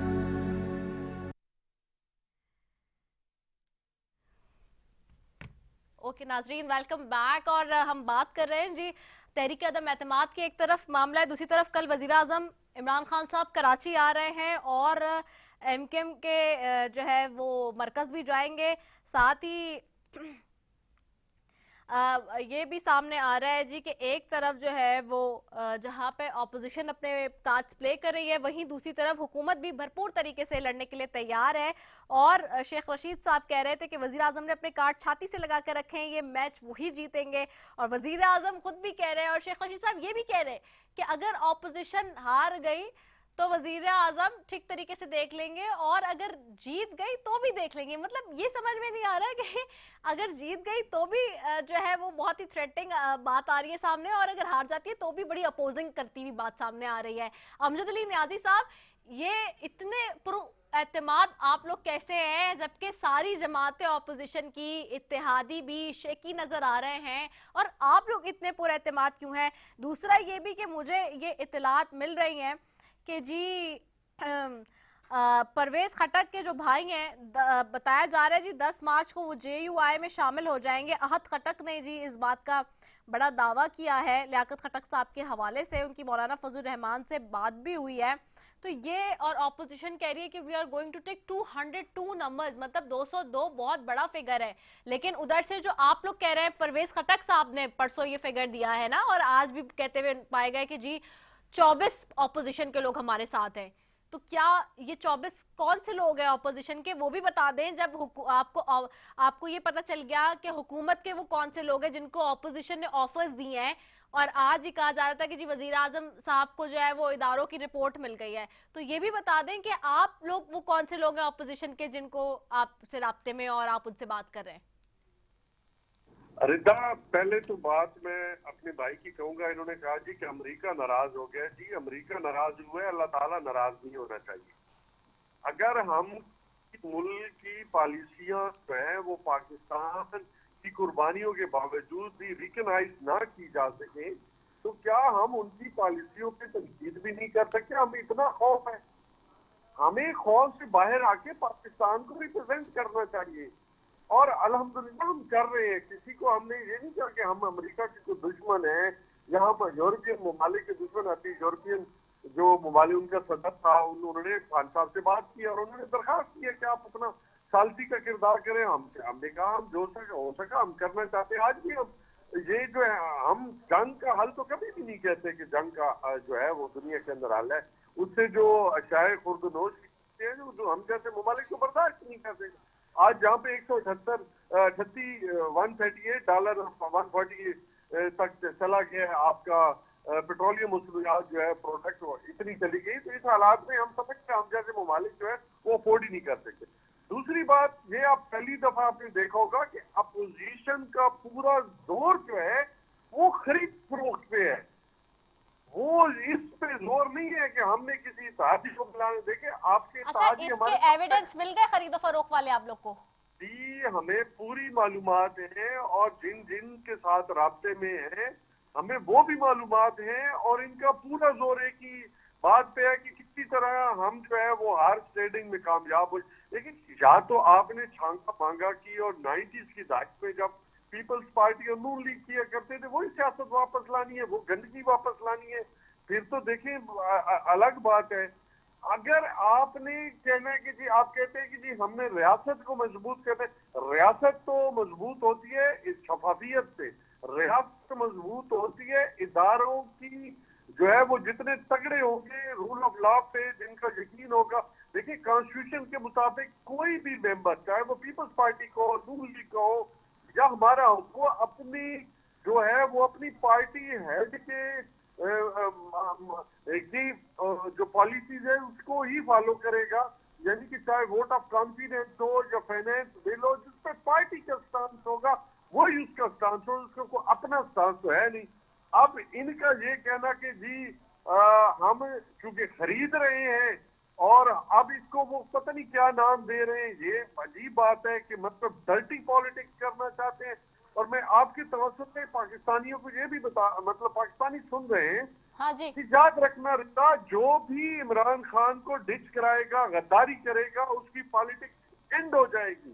ओके नाजरीन, वेलकम बैक। और हम बात कर रहे हैं जी तहरीक अदम एतमाद के एक तरफ मामला है, दूसरी तरफ कल वजीर आजम इमरान खान साहब कराची आ रहे हैं और एमकेएम के जो है वो मरकज भी जाएंगे। साथ ही ये भी सामने आ रहा है जी कि एक तरफ जो है वो जहाँ पे ऑपोजिशन अपने कार्ड्स प्ले कर रही है, वहीं दूसरी तरफ हुकूमत भी भरपूर तरीके से लड़ने के लिए तैयार है। और शेख रशीद साहब कह रहे थे कि वजीर आजम ने अपने कार्ड छाती से लगा कर रखे हैं, ये मैच वही जीतेंगे। और वजीर आजम खुद भी कह रहे हैं और शेख रशीद साहब ये भी कह रहे हैं कि अगर ऑपोजिशन हार गई तो वजीर आजम ठीक तरीके से देख लेंगे और अगर जीत गई तो भी देख लेंगे। मतलब ये समझ में नहीं आ रहा कि अगर जीत गई तो भी जो है वो बहुत ही थ्रेटनिंग बात आ रही है सामने, और अगर हार जाती है तो भी बड़ी अपोजिंग करती हुई बात सामने आ रही है। अमजद अली नियाजी साहब, ये इतने एतमाद आप लोग कैसे हैं जबकि सारी जमातें ऑपोजिशन की इत्तेहादी भी शेकी नजर आ रहे हैं, और आप लोग इतने पुरएतमाद क्यों हैं? दूसरा ये भी कि मुझे ये इत्तलात मिल रही हैं कि जी परवेज खटक के जो भाई हैं, बताया जा रहा है जी 10 मार्च को वो JUI में शामिल हो जाएंगे। अहद खटक ने जी इस बात का बड़ा दावा किया है लियाकत खटक साहब के हवाले से, उनकी मौलाना फजल रहमान से बात भी हुई है। तो ये और ऑपोजिशन कह रही है कि we are going to take 202 numbers, मतलब 202 बहुत बड़ा फिगर है। लेकिन उधर से जो आप लोग कह रहे हैं, परवेज खटक साहब ने परसों ये फिगर दिया है ना, और आज भी कहते हुए पाए गए कि जी 24 ऑपोजिशन के लोग हमारे साथ हैं। तो क्या ये 24 कौन से लोग हैं ऑपोजिशन के, वो भी बता दें। जब आपको ये पता चल गया कि हुकूमत के वो कौन से लोग हैं जिनको ऑपोजिशन ने ऑफर्स दिए हैं, और आज ही कहा जा रहा था कि जी वजीर आजम साहब को जो है वो इदारों की रिपोर्ट मिल गई है, तो ये भी बता दें कि आप लोग वो कौन से लोग हैं ऑपोजिशन के जिनको आपसे राब्ते में और आप उनसे बात कर रहे हैं। रिदा, पहले तो बात मैं अपने भाई की कहूंगा, इन्होंने कहा जी कि अमेरिका नाराज हो गया। जी अमेरिका नाराज हुआ है, अल्लाह ताला नाराज नहीं होना चाहिए। अगर हम मुल्क की पॉलिसियां जो है वो पाकिस्तान की कुर्बानियों के बावजूद भी रिकॉग्नाइज ना की जा सके, तो क्या हम उनकी पॉलिसियों पे तनकीद भी नहीं कर सकते? हमें इतना खौफ है, हमें खौफ से बाहर आके पाकिस्तान को रिप्रेजेंट करना चाहिए। और अल्हम्दुलिल्लाह हम कर रहे हैं। किसी को हमने ये नहीं कहा कि हम अमेरिका के कोई दुश्मन हैं, यहाँ पर यूरोपियन ममालिक के दुश्मन आती। यूरोपियन जो ममालिक उनका सदर था, उन्होंने खान साहब से बात की और उन्होंने दरखास्त की है कि आप अपना सालसी का किरदार करें। हमने कहा हम जो हो सका हम करना चाहते हैं। आज भी हम ये जो है, हम जंग का हल तो कभी भी नहीं कहते कि जंग का जो है वो दुनिया के अंदर हल है। उससे जो अशाए खुर्दनोश हैं, जो हम जैसे ममालिक को बर्दाश्त नहीं करते। आज जहाँ पे $138 तक चला गया आपका पेट्रोलियम मसनूआत जो है प्रोडक्ट इतनी चली गई, तो इस हालात में हम समझते हैं हम जैसे ममालिक जो है वो अफोर्ड ही नहीं कर सकते। दूसरी बात ये, आप पहली दफा आपने देखा होगा कि अपोजिशन का पूरा जोर जो है वो खरीद फरोख्त पे है। वो इस पे जोर नहीं है कि हमने किसी साथी को बुलाने। देखे आपके इसके एविडेंस मिल गए खरीदो फरोख्त वाले आप लोग को? जी हमें पूरी मालूमात है और जिन जिन के साथ राब्ते में है हमें वो भी मालूमात है। और इनका पूरा जोर है कि बात पे है कि किसी तरह हम जो है वो हार्स ट्रेडिंग में कामयाब हो। लेकिन या तो आपने छांगा मांगा की और 90s की दहाके में जब पीपल्स पार्टी और नून लीग किया करते थे, वही सियासत वापस लानी है, वो गंदगी वापस लानी है, फिर तो देखें अलग बात है। अगर आपने कहना है कि जी, आप कहते हैं कि जी हमने रियासत को मजबूत करना है, रियासत तो मजबूत होती है इस शफाफियत से, रियासत मजबूत होती है इदारों की जो है वो जितने तगड़े होंगे, रूल ऑफ लॉ पे जिनका यकीन होगा। देखिए कॉन्स्टिट्यूशन के मुताबिक कोई भी मेंबर, चाहे वो पीपल्स पार्टी को हो, नून लीग को हो या हमारा हो, वो अपनी जो है वो अपनी पार्टी हेड के जो पॉलिसीज है उसको ही फॉलो करेगा। यानी कि चाहे वोट ऑफ कॉन्फिडेंस हो या फाइनेंस बिल हो, जिस पर पार्टी का स्टांस होगा वही उसका स्टांस हो, उसका कोई अपना स्टांस तो है नहीं। अब इनका ये कहना कि जी हम क्योंकि खरीद रहे हैं और अब इसको वो पता नहीं क्या नाम दे रहे हैं, ये अजीब बात है कि मतलब डर्टी पॉलिटिक्स करना चाहते हैं। और मैं आपके तवज्जो से पाकिस्तानियों को ये भी मतलब पाकिस्तानी सुन रहे हैं, हाँ जी, कि याद रखना रिता, जो भी इमरान खान को डिच कराएगा, गद्दारी करेगा, उसकी पॉलिटिक्स एंड हो जाएगी।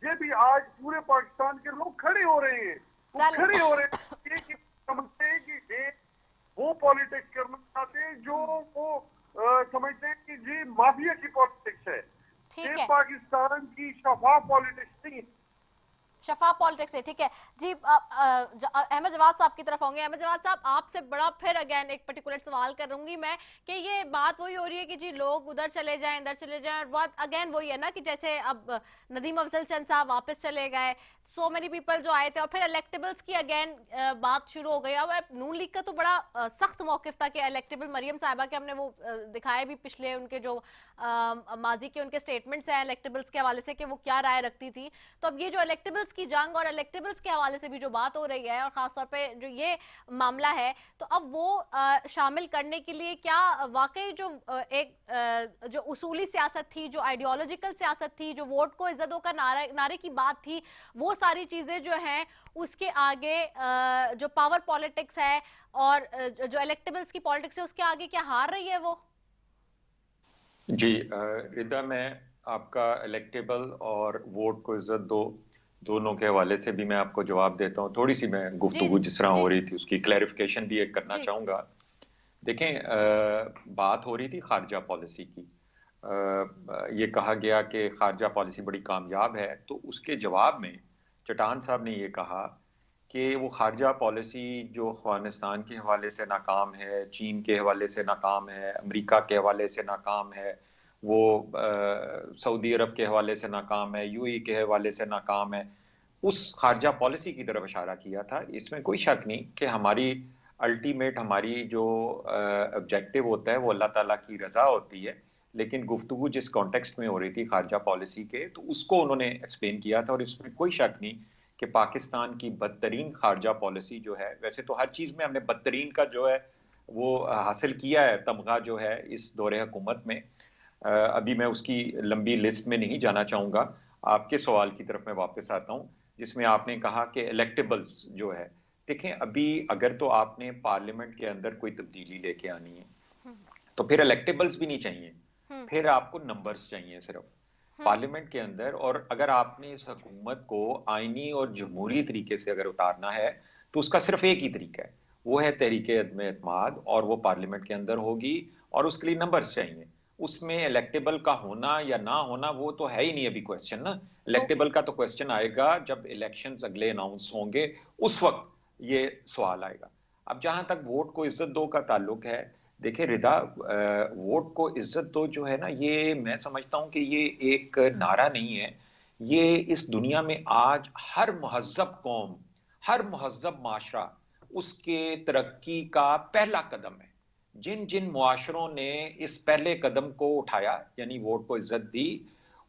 ये भी आज पूरे पाकिस्तान के लोग खड़े हो रहे हैं, वो खड़े हो रहे हैं कि समझते हैं कि ये वो पॉलिटिक्स करना चाहते हैं जो वो समझते हैं कि जी माफिया की पॉलिटिक्स है। ये पाकिस्तान की शफाफ पॉलिटिक्स नहीं, शफाफ पॉलिटिक्स है। ठीक है जी, अहमद जवाद साहब की तरफ होंगे। अहमद जवाद साहब, आपसे बड़ा फिर अगेन एक पर्टिकुलर सवाल करूंगी मैं कि ये बात वही हो रही है कि जी लोग उधर चले जाएं, इधर चले जाएं, और बात अगेन वही है ना कि जैसे अब नदीम अफजल चंद साहब वापस चले गए, सो मेनी पीपल जो आए थे, और फिर इलेक्टेबल्स की अगेन बात शुरू हो गई। अब नून लीग का तो बड़ा सख्त मौकिफ था कि इलेक्टेबल, मरियम साहिबा के हमने वो दिखाए भी पिछले उनके जो माजी के उनके स्टेटमेंट्स हैं इलेक्टेबल्स के हवाले से कि वो क्या राय रखती थी। तो अब ये जो इलेक्टेबल्स की जंग और इलेक्टेबल्स के हवाले से भी जो बात हो रही है और खासतौर पे जो ये मामला है, तो अब वो शामिल करने के लिए क्या वाकई जो एक जो उसूली सियासत थी, जो आइडियोलॉजिकल सियासत थी, जो वोट को इज्जत का नारे की बात थी, वो सारी चीजें जो हैं उसके आगे जो पावर पॉलिटिक्स है और जो इलेक्टेबल्स की पॉलिटिक्स है उसके आगे क्या हार रही है वो? जी रिदा, मैं आपका इलेक्टेबल और वोट को इज्जत दो दोनों के हवाले से भी मैं आपको जवाब देता हूँ। थोड़ी सी मैं गुफ्तगू जिस तरह हो रही थी उसकी क्लैरिफिकेशन भी एक करना चाहूँगा। देखें, बात हो रही थी खारजा पॉलिसी की। ये कहा गया कि खारजा पॉलिसी बड़ी कामयाब है, तो उसके जवाब में चटान साहब ने ये कहा कि वो खारजा पॉलिसी जो अफगानिस्तान के हवाले से नाकाम है, चीन के हवाले से नाकाम है, अमेरिका के हवाले से नाकाम है, वो सऊदी अरब के हवाले से नाकाम है, यूएई के हवाले से नाकाम है, उस खारजा पॉलिसी की तरफ इशारा किया था। इसमें कोई शक नहीं कि हमारी अल्टीमेट हमारी जो ऑब्जेक्टिव होता है वो अल्लाह ताला की रजा होती है। लेकिन गुफ्तगू जिस कॉन्टेक्स्ट में हो रही थी खारजा पॉलिसी के, तो उसको उन्होंने एक्सप्लेन किया था और इसमें कोई शक नहीं कि पाकिस्तान की बदतरीन खारजा पॉलिसी जो है, वैसे तो हर चीज़ में हमने बदतरीन का जो है वो हासिल किया है तमगा जो है इस दौरे हुकूमत में। अभी मैं उसकी लंबी लिस्ट में नहीं जाना चाहूँगा। आपके सवाल की तरफ मैं वापस आता हूँ, जिसमें आपने कहा कि इलेक्टेबल्स जो है, देखें अभी अगर तो आपने पार्लियामेंट के अंदर कोई तब्दीली लेके आनी है तो फिर इलेक्टेबल्स भी नहीं चाहिए, फिर आपको नंबर्स चाहिए सिर्फ पार्लियामेंट के अंदर। और अगर आपने इस हुकूमत को आईनी और जमहूरी तरीके से अगर उतारना है तो उसका सिर्फ एक ही तरीका है, वो है तहरीके अदम एतमाद, और वो पार्लियामेंट के अंदर होगी और उसके लिए नंबर्स चाहिए। उसमें इलेक्टेबल का होना या ना होना वो तो है ही नहीं अभी क्वेश्चन ना। इलेक्टेबल का तो क्वेश्चन आएगा जब इलेक्शंस अगले अनाउंस होंगे, उस वक्त ये सवाल आएगा। अब जहां तक वोट को इज्जत दो का ताल्लुक है, देखिए रिदा, वोट को इज्जत दो जो है ना, ये मैं समझता हूं कि ये एक नारा नहीं है। ये इस दुनिया में आज हर महज़ब कौम, हर महज़ब माशरा उसके तरक्की का पहला कदम है। जिन जिन मुआशरों ने इस पहले कदम को उठाया, यानी वोट को इज्जत दी,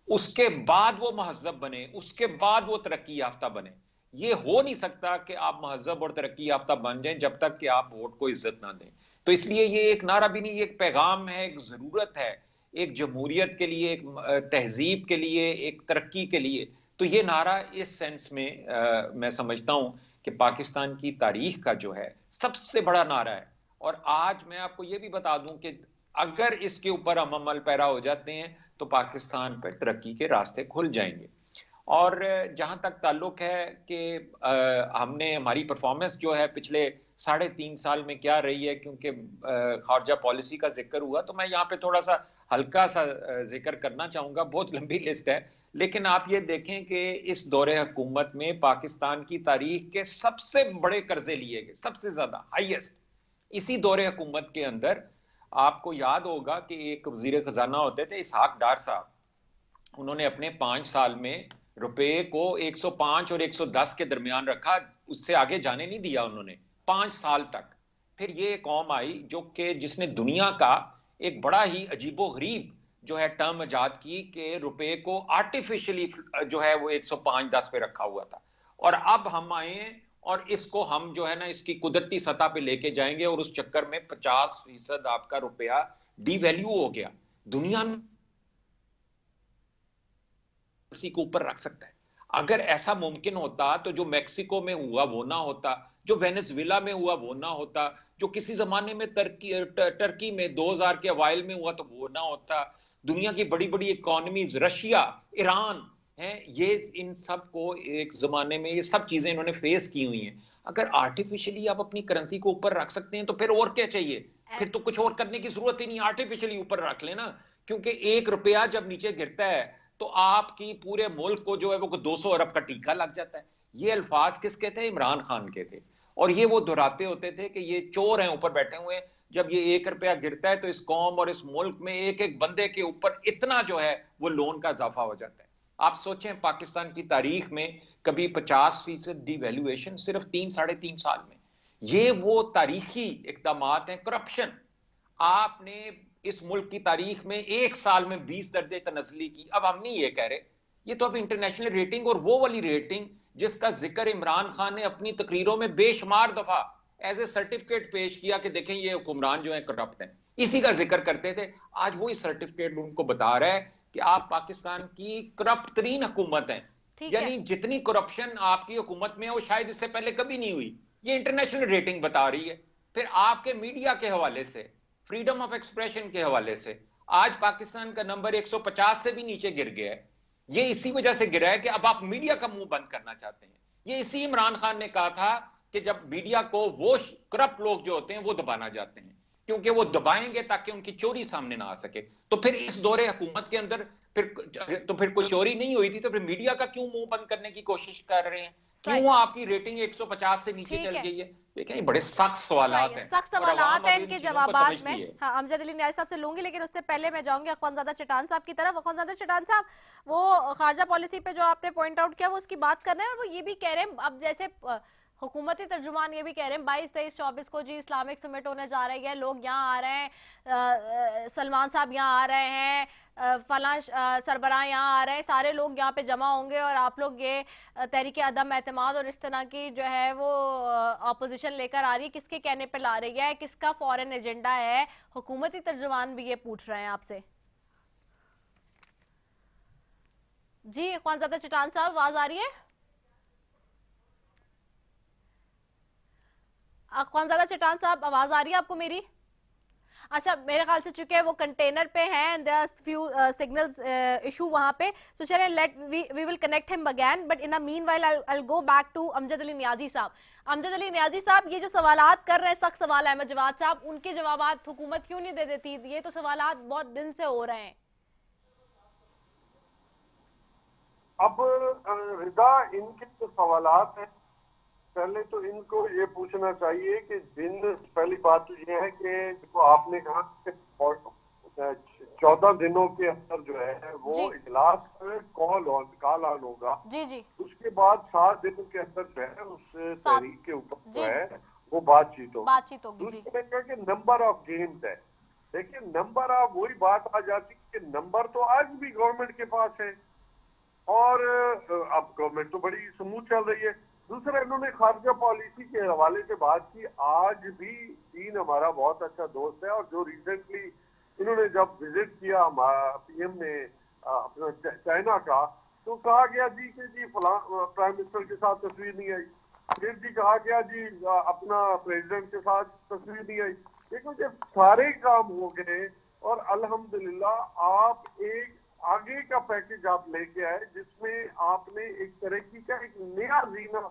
उसके बाद वो महज़ब बने, उसके बाद वो तरक्की याफ्ता बने। ये हो नहीं सकता कि आप महज़ब और तरक्की याफ्ता बन जाएं जब तक कि आप वोट को इज्जत ना दें। तो इसलिए ये एक नारा भी नहीं, एक पैगाम है, एक जरूरत है, एक जमहूरियत के लिए, एक तहजीब के लिए, एक तरक्की के लिए। तो ये नारा इस सेंस में मैं समझता हूं कि पाकिस्तान की तारीख का जो है सबसे बड़ा नारा है। और आज मैं आपको ये भी बता दूं कि अगर इसके ऊपर हम अमल पैरा हो जाते हैं तो पाकिस्तान पर तरक्की के रास्ते खुल जाएंगे। और जहां तक ताल्लुक है कि हमने हमारी परफॉर्मेंस जो है पिछले 3.5 साल में क्या रही है, क्योंकि खारजा पॉलिसी का जिक्र हुआ तो मैं यहाँ पे थोड़ा सा हल्का सा जिक्र करना चाहूंगा। बहुत लंबी लिस्ट है, लेकिन आप ये देखें कि इस दौरे हुकूमत में पाकिस्तान की तारीख के सबसे बड़े कर्जे लिए गए, सबसे ज्यादा हाईएस्ट इसी दौरे हुकूमत के अंदर। आपको याद होगा कि एक वजीर खजाना होते थे इसहाक डार साहब, उन्होंने अपने 5 साल में रुपए को 105 और 110 के दरमियान रखा, उससे आगे जाने नहीं दिया उन्होंने 5 साल तक। फिर ये कौम आई जो कि जिसने दुनिया का एक बड़ा ही अजीबोगरीब जो है टर्म इजाद की कि रुपए को आर्टिफिशियली जो है वो 105-10 पे रखा हुआ था। और अब हम आए हैं और इसको हम जो है ना इसकी कुदरती सतह पे लेके जाएंगे, और उस चक्कर में 50% आपका रुपया डिवैल्यू हो गया। दुनिया में किसी को ऊपर रख सकता है। अगर ऐसा मुमकिन होता तो जो मैक्सिको में हुआ वो ना होता, जो वेनेजुएला में हुआ वो ना होता, जो किसी जमाने में टर्की में 2000 के अवाइल में हुआ तो वो ना होता। दुनिया की बड़ी बड़ी इकोनॉमीज, रशिया, ईरान हैं, ये इन सब को एक जमाने में ये सब चीजें इन्होंने फेस की हुई हैं। अगर आर्टिफिशियली आप अपनी करेंसी को ऊपर रख सकते हैं तो फिर और क्या चाहिए? फिर तो कुछ और करने की जरूरत ही नहीं, आर्टिफिशियली ऊपर रख लेना। क्योंकि 1 रुपया जब नीचे गिरता है तो आपकी पूरे मुल्क को जो है वो 200 अरब का टीका लग जाता है। ये अल्फाज किसके थे? इमरान खान के थे। और ये वो दोहराते होते थे कि ये चोर हैं ऊपर बैठे हुए, जब ये 1 रुपया गिरता है तो इस कौम और इस मुल्क में एक एक बंदे के ऊपर इतना जो है वो लोन का इजाफा हो जाता है। आप सोचें पाकिस्तान की तारीख में कभी 50% डिवैल्यूएशन सिर्फ 3-3.5 साल में। ये वो तारीखी इकदाम हैं। करप्शन, आपने इस मुल्क की तारीख में 1 साल में 20 दर्जे तनज़ली की। अब हम नहीं ये कह रहे, ये तो अब इंटरनेशनल रेटिंग, और वो वाली रेटिंग जिसका जिक्र इमरान खान ने अपनी तकरीरों में बेशुमार दफा एज ए सर्टिफिकेट पेश किया कि देखें ये हुक्मरान जो है करप्ट हैं, इसी का जिक्र करते थे। आज वही सर्टिफिकेट उनको बता रहा है कि आप पाकिस्तान की करप्ट तरीन हुकूमत हैं। यानी जितनी करप्शन आपकी हुकूमत में है वो शायद इससे पहले कभी नहीं हुई, ये इंटरनेशनल रेटिंग बता रही है। फिर आपके मीडिया के हवाले से, फ्रीडम ऑफ एक्सप्रेशन के हवाले से आज पाकिस्तान का नंबर 150 से भी नीचे गिर गया है। ये इसी वजह से गिरा है कि अब आप मीडिया का मुंह बंद करना चाहते हैं। ये इसी इमरान खान ने कहा था कि जब मीडिया को वो करप्ट लोग जो होते हैं वो दबाना चाहते हैं, क्योंकि वो दबाएंगे ताकि उनकी चोरी सामने ना आ सके। तो फिर इस दौरे हुकूमत के अंदर फिर कोई चोरी नहीं हुई थी, तो फिर मीडिया का क्यों मुंह बंद करने की कोशिश कर रहे हैं? क्यों आपकी रेटिंग 150 से नीचे चल गई है? देखें, बड़े सख्त सवालात हैं, सख्त सवालात हैं। इनके जवाबात में हाँ अमजद अली न्याज़ी साहब से लूंगी, लेकिन उससे पहले मैं जाऊंगी अख्वानज़ादा चटान साहब की तरफ। अख्वानज़ादा चटान साहब, वो खारजा पॉलिसी पे जो आपने पॉइंट आउट किया वो उसकी बात कर रहे हैं, और वो ये भी कह रहे हैं, अब जैसे हुकूमती तर्जुमान ये भी कह रहे हैं 22, 23, 24 को जी इस्लामिक समिट होने जा रही है, लोग यहाँ आ रहे हैं, सलमान साहब यहाँ आ रहे हैं, फलां सरबराह यहाँ आ रहे हैं, सारे लोग यहाँ पे जमा होंगे और आप लोग ये तहरीक अदम एतमाद और इस तरह की जो है वो ऑपोजिशन लेकर आ रही है, किसके कहने पे ला रही है, किसका फॉरेन एजेंडा है? हुकूमती तर्जुमान भी ये पूछ रहे हैं आपसे। जी ख्वानज़ादा चट्टान साहब, आवाज आ रही है? ख्वानज़ादा चट्टान साहब, आवाज आ रही है आपको मेरी? अच्छा, मेरे ख्याल से चुके हैं वो कंटेनर पे हैं and there are few signals issue वहां पे, सो चलें let we will connect him again, but in a meanwhile I will go back to Amjad Ali Niazi साहब। अमजद अली नियाजी साहब, ये जो सवालात कर रहे हैं, सख्त सवाल है अहमद जवाद साहब, उनके जवाबात हुकूमत क्यों नहीं दे देती? ये तो सवालात बहुत दिन से हो रहे हैं। अब रिदा, इनके जो सवालात हैं, पहले तो इनको ये पूछना चाहिए कि पहली बात तो ये है कि जो आपने कहा 14 दिनों के अंदर जो है वो इजलास कॉल ऑन होगा जी जी, उसके बाद 7 दिनों के अंदर जो है उस तहरीक के ऊपर जो है वो बातचीत होगी। दूसरे कहा कि नंबर ऑफ गेम्स है। देखिए, नंबर ऑफ, वही बात आ जाती है कि नंबर तो आज भी गवर्नमेंट के पास है और अब गवर्नमेंट तो बड़ी स्मूथ चल रही है। दूसरा, इन्होंने खारजा पॉलिसी के हवाले से बात की। आज भी चीन हमारा बहुत अच्छा दोस्त है और जो रिसेंटली इन्होंने जब विजिट किया पीएम ने अपना चाइना का, तो कहा गया जी कि जी प्राइम मिनिस्टर के साथ तस्वीर नहीं आई, फिर जी कहा गया जी अपना प्रेसिडेंट के साथ तस्वीर नहीं आई। देखो, जब सारे काम हो गए और अल्हम्दुलिल्लाह आप एक आगे का पैकेज आप लेके आए जिसमें आपने एक तरक्की का एक नया जीना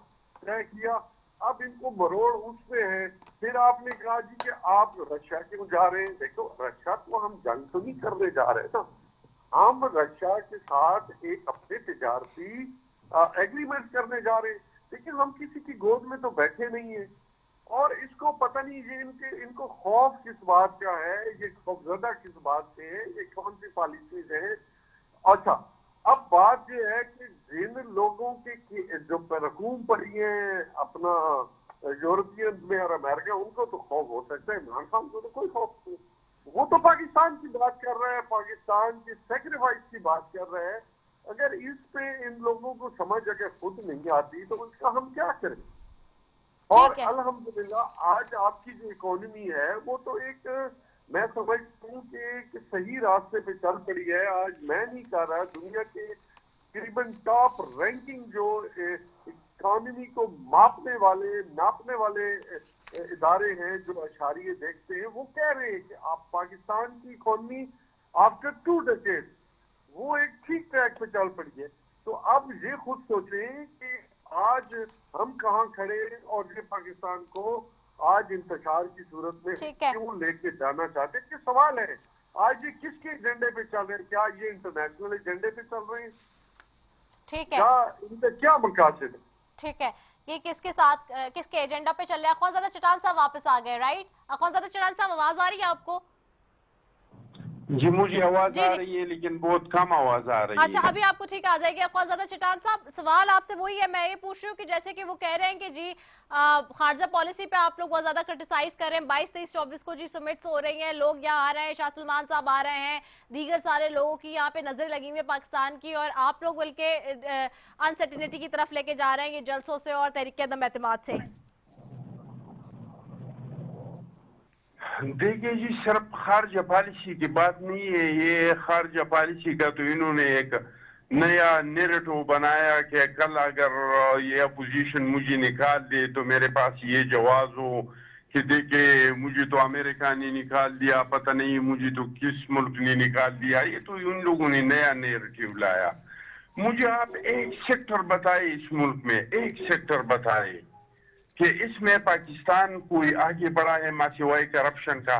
तय किया। अब इनको मरोड़ उसमें है। फिर आपने कहा जी कि आप रशिया क्यों जा रहे हैं? देखो, रशिया को हम जंग तो नहीं करने जा रहे ना, हम रशिया के साथ एक अपने तिजारती एग्रीमेंट करने जा रहे हैं, लेकिन हम किसी की गोद में तो बैठे नहीं है। और इसको पता नहीं ये इनको खौफ किस बात का है, ये खौफजदा किस बात से है, ये कौन सी पॉलिसीज है। अच्छा, अब बात ये है कि जिन लोगों के जो रकूम पड़ी है अपना यूरोपियन में और अमेरिका, उनको तो खौफ हो सकता है, इमरान खान को तो कोई खौफ नहीं। वो तो पाकिस्तान की बात कर रहे हैं, पाकिस्तान की सेक्रीफाइस की बात कर रहे हैं। अगर इस पे इन लोगों को समझ अगर खुद नहीं आती तो उसका हम क्या करें? और अल्हम्दुलिल्लाह आज आपकी जो इकोनॉमी है वो तो एक, मैं समझता हूँ कि एक सही रास्ते पे चल पड़ी है। आज मैं नहीं कह रहा, दुनिया के तकरीबन टॉप रैंकिंग जो इकोनॉमी को नापने वाले इदारे हैं जो अशारिये देखते हैं, वो कह रहे हैं कि आप पाकिस्तान की इकोनॉमी आफ्टर 2 डेकेड वो एक ठीक ट्रैक पे चल पड़ी है। तो अब ये खुद सोचें कि आज हम कहाँ खड़े और ये पाकिस्तान को आज इंतशार की सूरत में क्यों लेके जाना चाहते हैं? कि सवाल है आज ये किसके एजेंडे पे चल रहे हैं? क्या ये इंटरनेशनल एजेंडे पे चल रहे हैं? ठीक है, क्या इनका क्या मकासद है? ठीक है, ये किसके साथ किसके एजेंडा पे चल रहा है? ख्वानज़ादा चट्टान साहब वापस आ गए, राइट? ख्वानज़ादा चट्टान साहब, आवाज आ रही है आपको? जी, मुझे आवाज आ रही है लेकिन बहुत कम आवाज आ रही है। अच्छा, अभी आपको ठीक आ जाएगी। ख्वानज़ादा चट्टान साहब, सवाल आपसे वही है, मैं ये पूछ रही हूँ कि जैसे कि वो कह रहे हैं कि जी खारजा पॉलिसी पे आप लोग बहुत ज्यादा क्रिटिसाइज कर रहे हैं, 22, 23, 24 को जी समिट्स हो रही हैं, लोग यहाँ आ रहे हैं, शाह सलमान साहब आ रहे हैं, दीगर सारे लोगों की यहाँ पे नजर लगी हुई है पाकिस्तान की, और आप लोग बल्कि अनसर्टिनिटी की तरफ लेके जा रहे हैं ये जलसों से और तहरीक अदम एतमाद से। देखिए जी, सिर्फ खारजा पॉलिसी की बात नहीं है, ये खारजा पॉलिसी का तो इन्होंने एक नया नैरेटिव बनाया कि कल अगर ये अपोजिशन मुझे निकाल दे तो मेरे पास ये जवाब हो कि देखिए मुझे तो अमेरिका ने निकाल दिया, पता नहीं मुझे तो किस मुल्क ने निकाल दिया। ये तो उन लोगों ने नया नैरेटिव लाया। मुझे आप एक सेक्टर बताए इस मुल्क में, एक सेक्टर बताए कि इसमें पाकिस्तान कोई आगे बढ़ा है मासिवाई करप्शन का,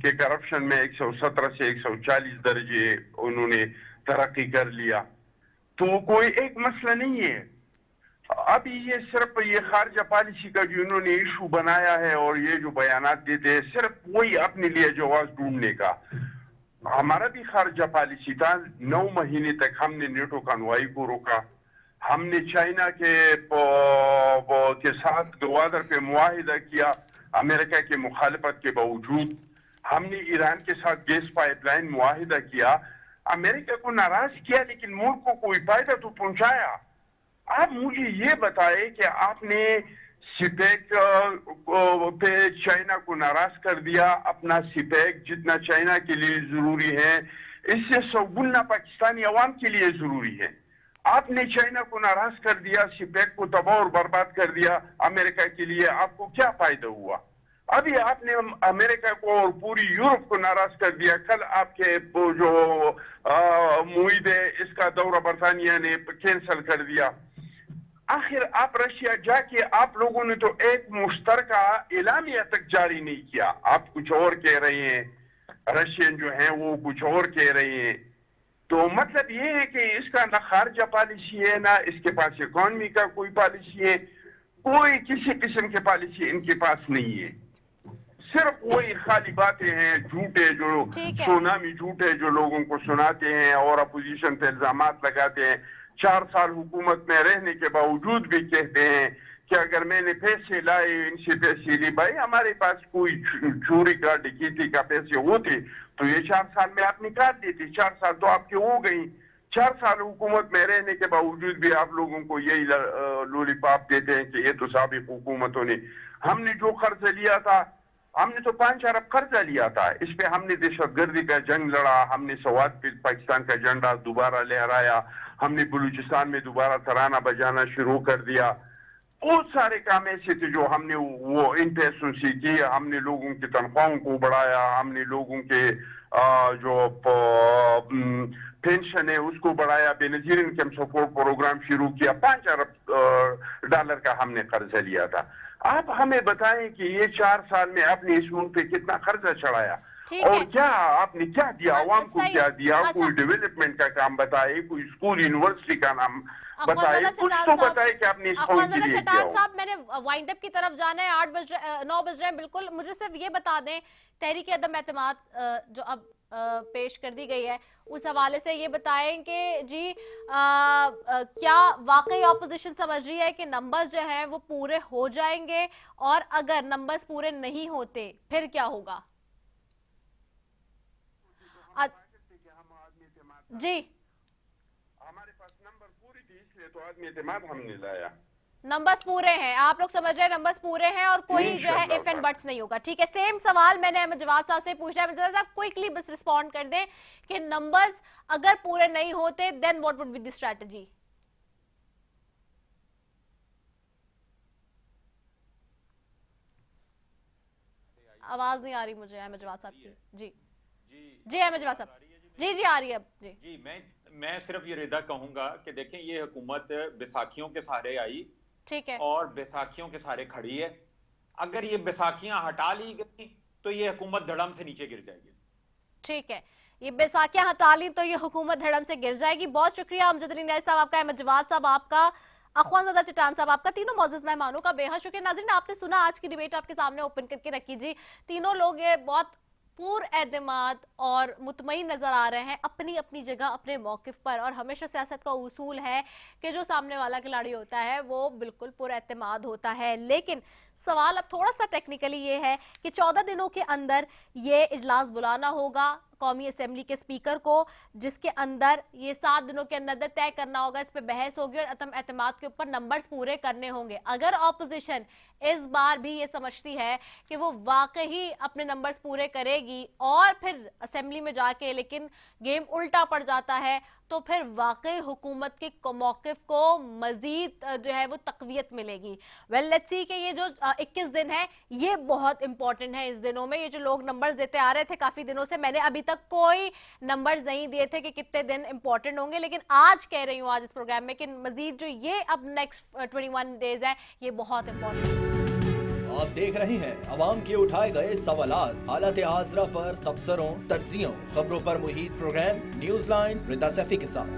कि करप्शन में 117 से 140 दर्जे उन्होंने तरक्की कर लिया, तो कोई एक मसला नहीं है। अभी ये सिर्फ ये खारजा पॉलिसी का जो इन्होंने इशू बनाया है और ये जो बयानात देते हैं, सिर्फ वही अपने लिए जवाब ढूंढने का। हमारा भी खारजा पॉलिसी था, 9 महीने तक हमने नेटो कॉन्वॉय को रोका, हमने चाइना के साथ गवादर पे मुआहिदा किया अमेरिका के मुखालफत के बावजूद, हमने ईरान के साथ गैस पाइपलाइन मुआहिदा किया, अमेरिका को नाराज किया, लेकिन मुल्क को कोई फायदा तो पहुंचाया। आप मुझे ये बताएं कि आपने सिपेक पे चाइना को नाराज कर दिया। अपना सिपेक जितना चाइना के लिए जरूरी है, इससे 100 गुना पाकिस्तानी अवाम के लिए जरूरी है। आपने चाइना को नाराज कर दिया, सिपेक को तबाह और बर्बाद कर दिया। अमेरिका के लिए आपको क्या फायदा हुआ? अभी आपने अमेरिका को और पूरी यूरोप को नाराज कर दिया। कल आपके जो मुईद है, इसका दौरा बरतानिया ने कैंसिल कर दिया। आखिर आप रशिया जाके आप लोगों ने तो एक मुश्तरका एलामिया तक जारी नहीं किया। आप कुछ और कह रहे हैं, रशियन जो हैं वो कुछ और कह रहे हैं। तो मतलब ये है कि इसका ना खारजा पॉलिसी है, ना इसके पास इकोनॉमी का कोई पॉलिसी है, कोई किसी किस्म की पॉलिसी इनके पास नहीं है। सिर्फ वही खाली बातें हैं, झूठे जो सुनामी झूठे जो लोगों को सुनाते हैं और अपोजिशन पे इल्जामात लगाते हैं। 4 साल हुकूमत में रहने के बावजूद भी कहते हैं कि अगर मैंने पैसे लाए, इनसे पैसे ली। भाई हमारे पास कोई चोरी का डकैती का पैसे होते तो ये 4 साल में आप निकाल देते। 4 साल तो आपके हो गई। 4 साल हुकूमत में रहने के बावजूद भी आप लोगों को यही लोलीपॉप देते हैं कि ये तो साबिक हुकूमतों ने। हमने जो कर्ज लिया था, हमने तो 5 अरब कर्जा लिया था। इस पे हमने दहशतगर्दी का जंग लड़ा, हमने सवाद पे पाकिस्तान का झंडा दोबारा लहराया, हमने बलूचिस्तान में दोबारा तराना बजाना शुरू कर दिया। बहुत सारे काम ऐसे थे जो हमने वो इन पैसों से किए। हमने लोगों की तनख्वाहों को बढ़ाया, हमने लोगों के जो पेंशन है उसको बढ़ाया, बेनजीर इनकम सपोर्ट प्रोग्राम शुरू किया। 5 अरब डॉलर का हमने कर्जा लिया था। आप हमें बताएं कि ये 4 साल में आपने इस मुल्क पे कितना कर्जा चढ़ाया और क्या आपने क्या दिया, आवाम को क्या दिया? कोई डेवलपमेंट का काम बताए, कोई स्कूल यूनिवर्सिटी का नाम बताए, कुछ तो बताए कि आपने इस कौम के लिए किया हो। साहब मैंने वाइंड अप की तरफ जाना है, 9 बज रहे हैं बिल्कुल। मुझे सिर्फ ये बता दें, तहरीक अदम एतमाद जो अब पेश कर दी गई है, उस हवाले से ये बताएं कि जी क्या वाकई ऑपोजिशन समझ रही है कि नंबर्स जो हैं वो पूरे हो जाएंगे, और अगर नंबर्स पूरे नहीं होते फिर क्या होगा? जी हमारे पास नंबर पूरी थी, इसलिए तो आदमी एतमाद हमने लाया। नंबर्स पूरे हैं, आप लोग समझ रहे हैं नंबर्स पूरे हैं और कोई जो है इफ एंड बट्स नहीं होगा। ठीक है, सेम सवाल मैंने अहमद जवाद साहब से पूछा है। अहमद साहब क्विकली बस रिस्पॉन्ड कर दें कि नंबर्स अगर पूरे नहीं होते then what would be the strategy? आवाज नहीं आ रही मुझे अहमद जवाद साहब की। जी जी अहमद जवाद साहब, जी जी आ रही है अब। जी मैं सिर्फ ये रिदा कहूंगा कि देखें ये हुकूमत बैसाखियों के सहारे आई, ठीक है, और बैसाखियों के सहारे खड़ी है। अगर ये बैसाखियां हटा ली गई तो ये हुकूमत धड़म से नीचे गिर जाएगी। ठीक है, ये बैसाखियां हटा ली तो ये हुकूमत धड़म से गिर जाएगी। बहुत शुक्रिया अमजद अली न्याज़ी साहब आपका, अहमद जवाद साहब आपका, अख्वानज़ादा चट्टान साहब आपका, तीनों मौजूद मेहमानों का बेहद शुक्रिया। नाज़रीन आपने सुना आज की डिबेट आपके सामने ओपन करके रखी जी। तीनों लोग ये बहुत पुरएतमाद और मुतमईन नजर आ रहे हैं अपनी अपनी जगह अपने मौकिफ पर, और हमेशा सियासत का उसूल है कि जो सामने वाला खिलाड़ी होता है वो बिल्कुल पुरएतमाद होता है। लेकिन सवाल अब थोड़ा सा टेक्निकली ये है कि 14 दिनों के अंदर ये इजलास बुलाना होगा कौमी असेंबली के स्पीकर को, जिसके अंदर ये 7 दिनों के अंदर तय करना होगा, इस पे बहस होगी और अदम एतमाद के ऊपर नंबर्स पूरे करने होंगे। अगर ऑपोजिशन इस बार भी ये समझती है कि वो वाकई अपने नंबर्स पूरे करेगी और फिर असेंबली में जाके लेकिन गेम उल्टा पड़ जाता है, तो फिर वाकई हुकूमत के मौकिफ को मजीद जो है वो तकवीयत मिलेगी। वेल लेट्स सी कि ये जो 21 दिन है ये बहुत इंपॉर्टेंट है। इस दिनों में ये जो लोग नंबर्स देते आ रहे थे काफी दिनों से, मैंने अभी तक कोई नंबर्स नहीं दिए थे कि कितने दिन इंपॉर्टेंट होंगे, लेकिन आज कह रही हूँ आज इस प्रोग्राम में कि मजीद जो ये अब नेक्स्ट 21 डेज है ये बहुत इंपॉर्टेंट है। आप देख रहे हैं अवाम के उठाए गए सवालात, हालत हाज़रा पर तबसरों, तज्जियों, खबरों पर मुहित प्रोग्राम न्यूज़ लाइन रिदा सैफी के साथ।